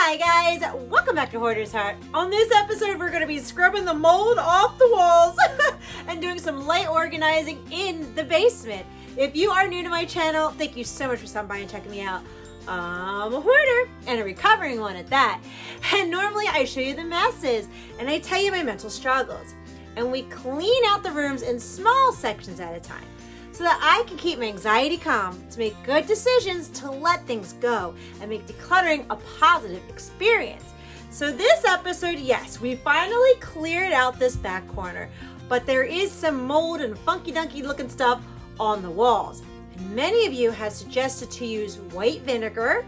Hi guys, welcome back to Hoarders Heart. On this episode, we're going to be scrubbing the mold off the walls and doing some light organizing in the basement. If you are new to my channel, thank you so much for stopping by and checking me out. I'm a hoarder and a recovering one at that. And normally I show you the messes and I tell you my mental struggles. And we clean out the rooms in small sections at a time, so that I can keep my anxiety calm, to make good decisions, to let things go, and make decluttering a positive experience. So this episode, yes, we finally cleared out this back corner, but there is some mold and funky dunky looking stuff on the walls. And many of you have suggested to use white vinegar,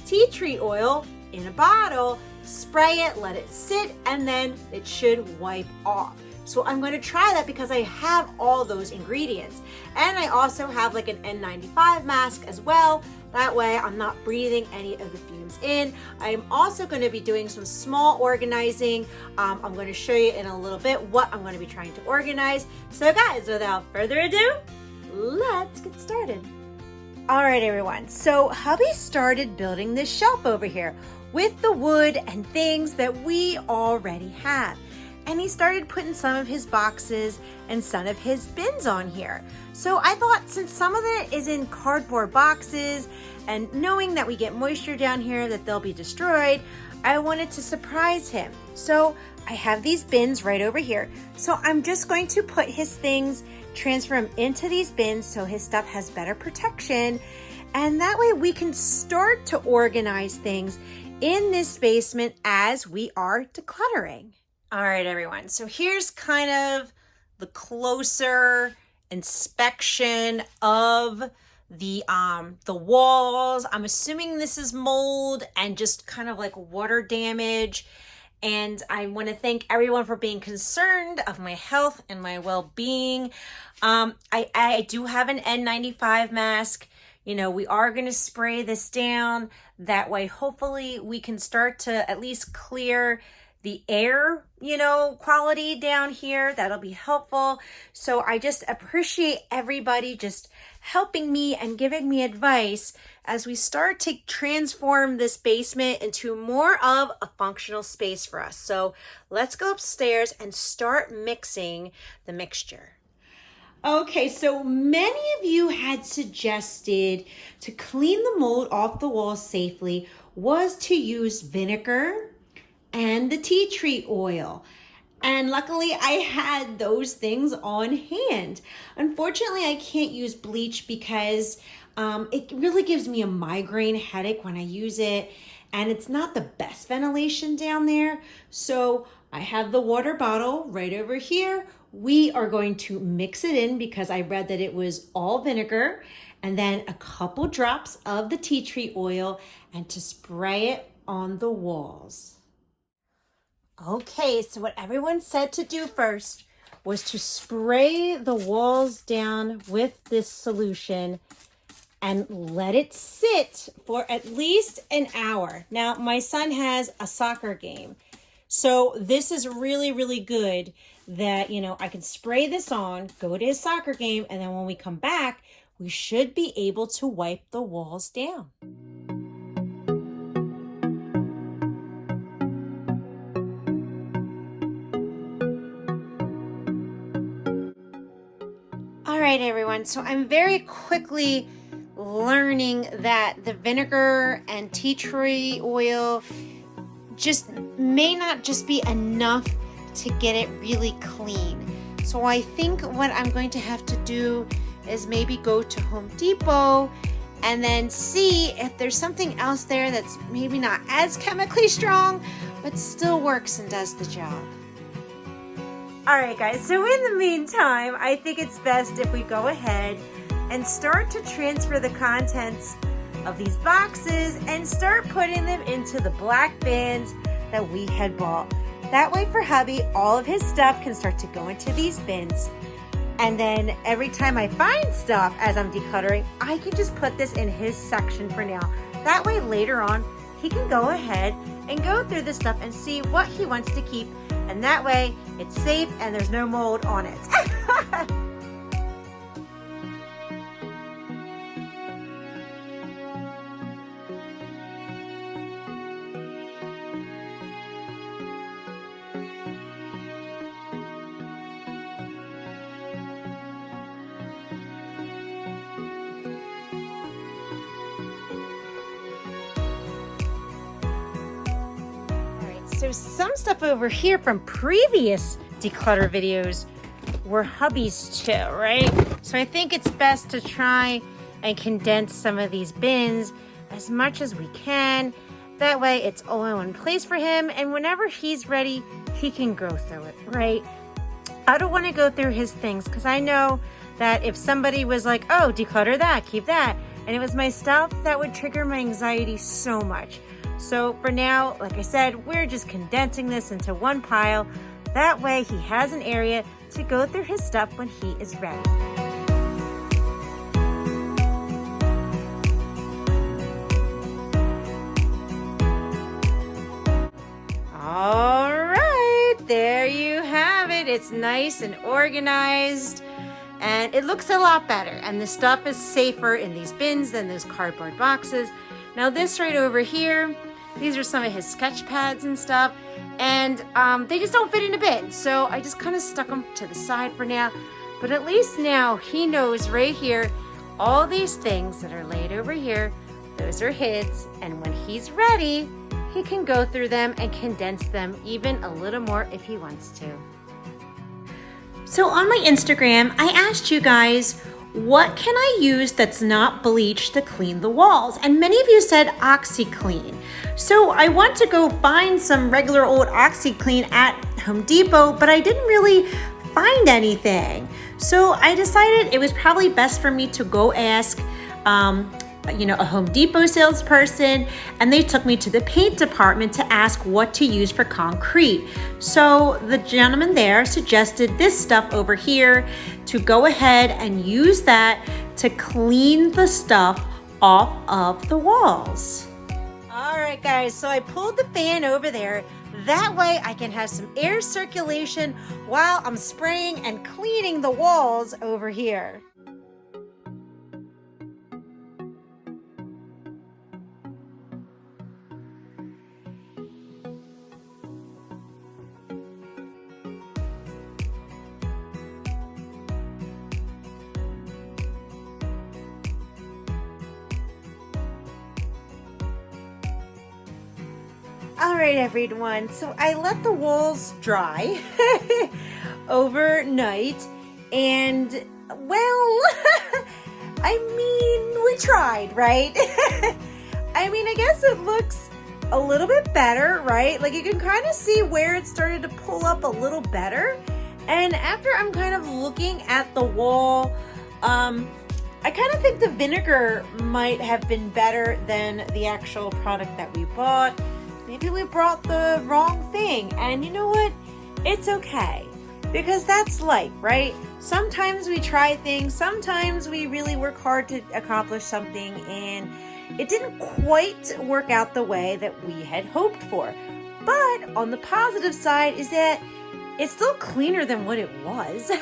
tea tree oil in a bottle, spray it, let it sit, and then it should wipe off. So I'm going to try that because I have all those ingredients. And I also have like an N95 mask as well. That way I'm not breathing any of the fumes in. I'm also going to be doing some small organizing. I'm going to show you in a little bit what I'm going to be trying to organize. So guys, without further ado, let's get started. All right, everyone. So hubby started building this shelf over here with the wood and things that we already have. And he started putting some of his boxes and some of his bins on here. So I thought, since some of it is in cardboard boxes and knowing that we get moisture down here that they'll be destroyed, I wanted to surprise him. So I have these bins right over here. So I'm just going to put his things, transfer them into these bins so his stuff has better protection. And that way we can start to organize things in this basement as we are decluttering. All right, everyone. So here's kind of the closer inspection of the walls. I'm assuming this is mold and just kind of like water damage. And I want to thank everyone for being concerned of my health and my well-being. I do have an N95 mask. You know, we are going to spray this down. That way, hopefully we can start to at least clear the air, quality down here. That'll be helpful. So I just appreciate everybody just helping me and giving me advice as we start to transform this basement into more of a functional space for us. So let's go upstairs and start mixing the mixture. Okay, so many of you had suggested to clean the mold off the walls safely was to use vinegar and the tea tree oil. And luckily I had those things on hand. Unfortunately, I can't use bleach because it really gives me a migraine headache when I use it, and it's not the best ventilation down there. So I have the water bottle right over here. We are going to mix it in because I read that it was all vinegar, and then a couple drops of the tea tree oil, and to spray it on the walls. Okay, so what everyone said to do first was to spray the walls down with this solution and let it sit for at least an hour. Now, my son has a soccer game, so this is really, really good that, I can spray this on, go to his soccer game, and then when we come back, we should be able to wipe the walls down. All right, everyone, so I'm very quickly learning that the vinegar and tea tree oil just may not just be enough to get it really clean. So I think what I'm going to have to do is maybe go to Home Depot and then see if there's something else there that's maybe not as chemically strong, but still works and does the job. All right, guys, so in the meantime, I think it's best if we go ahead and start to transfer the contents of these boxes and start putting them into the black bins that we had bought. That way for hubby, all of his stuff can start to go into these bins. And then every time I find stuff as I'm decluttering, I can just put this in his section for now. That way later on, he can go ahead and go through this stuff and see what he wants to keep. And that way it's safe and there's no mold on it. So some stuff over here from previous declutter videos were hubbies too, right? So I think it's best to try and condense some of these bins as much as we can. That way it's all in one place for him, and whenever he's ready, he can go through it, right? I don't want to go through his things because I know that if somebody was like, oh, declutter that, keep that, and it was my stuff, that would trigger my anxiety so much. So for now, like I said, we're just condensing this into one pile. That way he has an area to go through his stuff when he is ready. All right, there you have it. It's nice and organized, and it looks a lot better. And the stuff is safer in these bins than those cardboard boxes. Now this right over here, these are some of his sketch pads and stuff, and they just don't fit in a bin. So I just kind of stuck them to the side for now. But at least now he knows right here, all these things that are laid over here, those are his. And when he's ready, he can go through them and condense them even a little more if he wants to. So on my Instagram, I asked you guys, what can I use that's not bleach to clean the walls? And many of you said OxyClean. So I went to go find some regular old OxyClean at Home Depot, but I didn't really find anything. So I decided it was probably best for me to go ask a Home Depot salesperson, and they took me to the paint department to ask what to use for concrete. So the gentleman there suggested this stuff over here to go ahead and use that to clean the stuff off of the walls. All right, guys, so I pulled the fan over there. That way I can have some air circulation while I'm spraying and cleaning the walls over here. All right, everyone, so I let the walls dry overnight, and well, I mean, we tried, right? I mean, I guess it looks a little bit better, right? Like you can kind of see where it started to pull up a little better. And after I'm kind of looking at the wall, I kind of think the vinegar might have been better than the actual product that we bought. Maybe we brought the wrong thing, and you know what? It's okay, because that's life, right? Sometimes we try things, sometimes we really work hard to accomplish something, and it didn't quite work out the way that we had hoped for. But on the positive side is that it's still cleaner than what it was,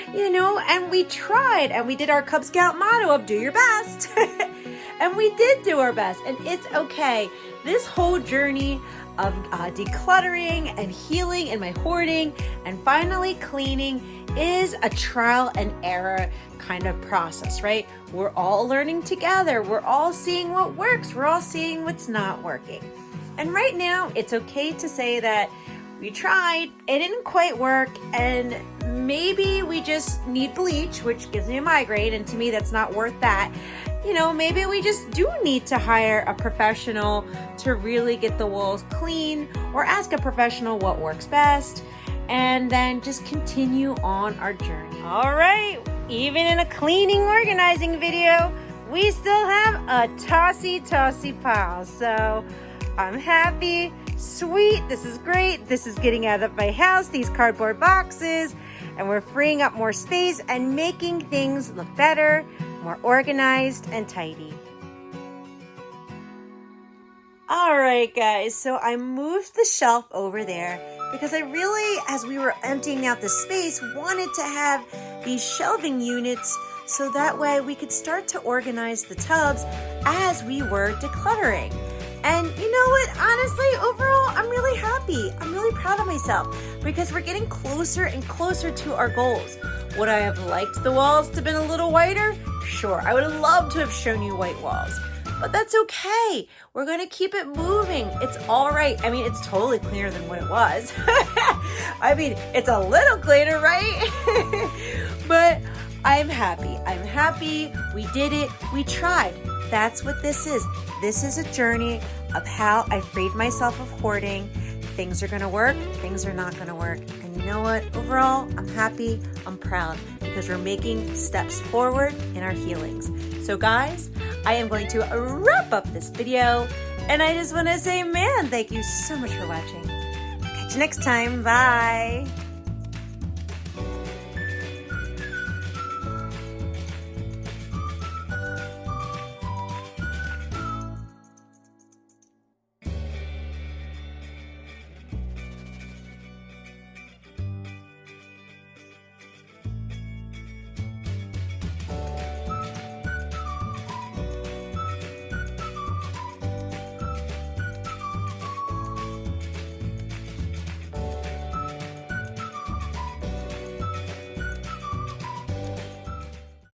and we tried, and we did our Cub Scout motto of do your best. And we did do our best, and it's okay. This whole journey of decluttering and healing in my hoarding and finally cleaning is a trial and error kind of process, right? We're all learning together. We're all seeing what works. We're all seeing what's not working. And right now, it's okay to say that we tried, it didn't quite work, and maybe we just need bleach, which gives me a migraine, and to me, that's not worth that. Maybe we just do need to hire a professional to really get the walls clean, or ask a professional what works best, and then just continue on our journey. All right, even in a cleaning, organizing video, we still have a tossy pile. So I'm happy, sweet, this is great. This is getting out of my house, these cardboard boxes, and we're freeing up more space and making things look better, more organized and tidy. All right, guys, so I moved the shelf over there because I really, as we were emptying out the space, wanted to have these shelving units so that way we could start to organize the tubs as we were decluttering. And you know what? Honestly, overall, I'm really happy. I'm really proud of myself because we're getting closer and closer to our goals. Would I have liked the walls to have been a little whiter? Sure, I would have loved to have shown you white walls. but that's okay. We're gonna keep it moving. It's all right. I mean, it's totally cleaner than what it was. I mean, it's a little cleaner, right? But I'm happy. I'm happy. We did it. We tried. That's what this is. This is a journey of how I freed myself of hoarding. Things are gonna work, things are not gonna work. And you know what? Overall, I'm happy, I'm proud, because we're making steps forward in our healings. So guys, I am going to wrap up this video, and I just wanna say, man, thank you so much for watching. Catch you next time, bye.